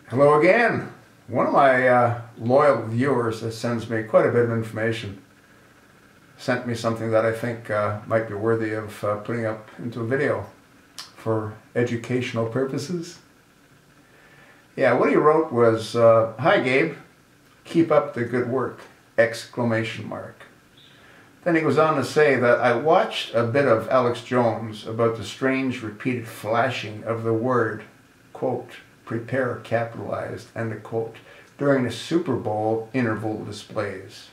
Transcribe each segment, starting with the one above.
Hello again. One of my loyal viewers that sends me quite a bit of information sent me something that I think might be worthy of putting up into a video for educational purposes. Yeah, what he wrote was, "Hi Gabe, keep up the good work!" Exclamation mark. Then he goes on to say that I watched a bit of Alex Jones about the strange repeated flashing of the word, quote, prepare capitalized, end of quote, during the Super Bowl interval displays.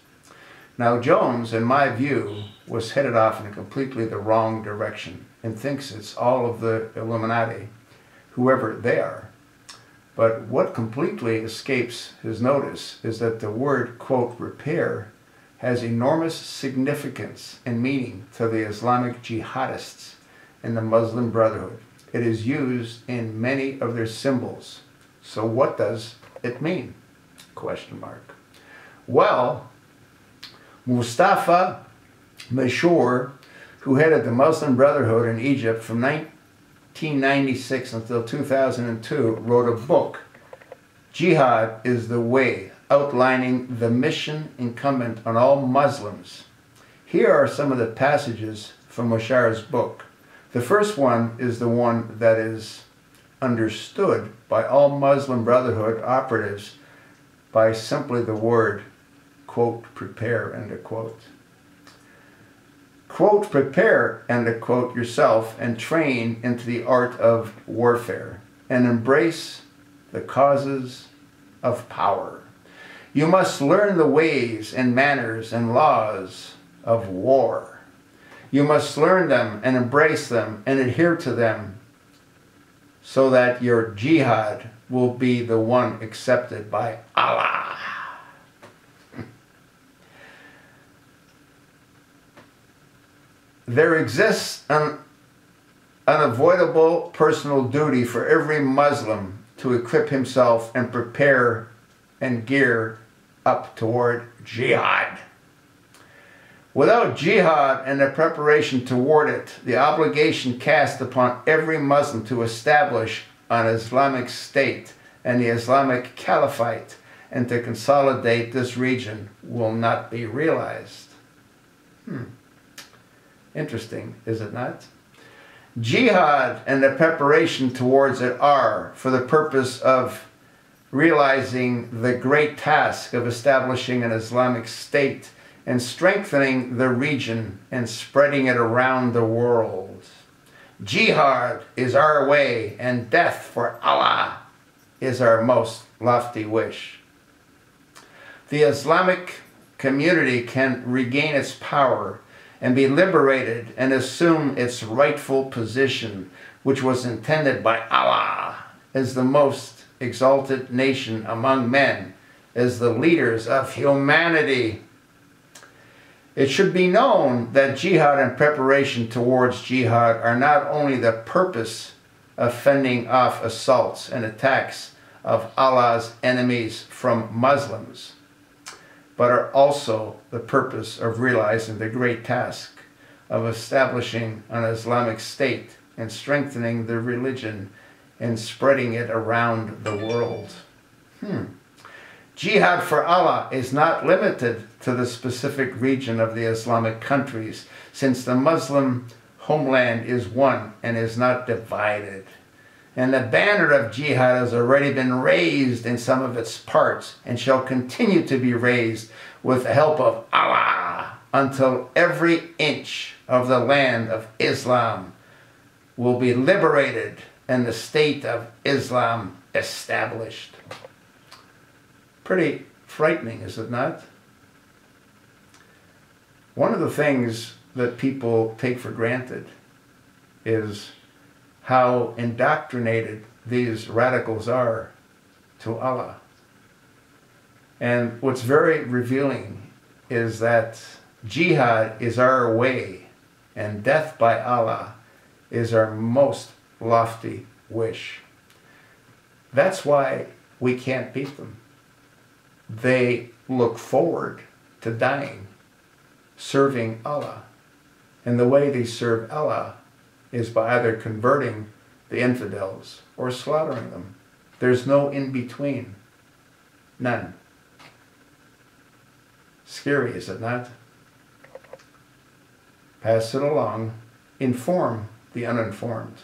Now Jones, in my view, was headed off in completely the wrong direction and thinks it's all of the Illuminati, whoever they are. But what completely escapes his notice is that the word, quote, repair has enormous significance and meaning to the Islamic jihadists and the Muslim Brotherhood. It is used in many of their symbols. So what does it mean? Question mark. Well, Mustafa Mashour, who headed the Muslim Brotherhood in Egypt from 1996 until 2002, wrote a book, Jihad is the Way, outlining the mission incumbent on all Muslims. Here are some of the passages from Mashour's book. The first one is the one that is understood by all Muslim Brotherhood operatives by simply the word, quote, prepare, end of quote. Quote, prepare, end of quote, yourself and train into the art of warfare and embrace the causes of power. You must learn the ways and manners and laws of war. You must learn them and embrace them and adhere to them so that your jihad will be the one accepted by Allah. There exists an unavoidable personal duty for every Muslim to equip himself and prepare and gear up toward jihad. Without jihad and the preparation toward it, the obligation cast upon every Muslim to establish an Islamic state and the Islamic Caliphate and to consolidate this region will not be realized. Interesting, is it not? Jihad and the preparation towards it are for the purpose of realizing the great task of establishing an Islamic state and strengthening the region and spreading it around the world. Jihad is our way, and death for Allah is our most lofty wish. The Islamic community can regain its power and be liberated and assume its rightful position, which was intended by Allah as the most exalted nation among men, as the leaders of humanity. It should be known that jihad and preparation towards jihad are not only the purpose of fending off assaults and attacks of Allah's enemies from Muslims, but are also the purpose of realizing the great task of establishing an Islamic state and strengthening the religion and spreading it around the world. Jihad for Allah is not limited to the specific region of the Islamic countries, since the Muslim homeland is one and is not divided. And the banner of jihad has already been raised in some of its parts and shall continue to be raised with the help of Allah until every inch of the land of Islam will be liberated and the state of Islam established. Pretty frightening, is it not? One of the things that people take for granted is how indoctrinated these radicals are to Allah. And what's very revealing is that jihad is our way and death by Allah is our most lofty wish. That's why we can't beat them. They look forward to dying, serving Allah. And the way they serve Allah is by either converting the infidels or slaughtering them. There's no in-between. None. Scary, is it not? Pass it along. Inform the uninformed.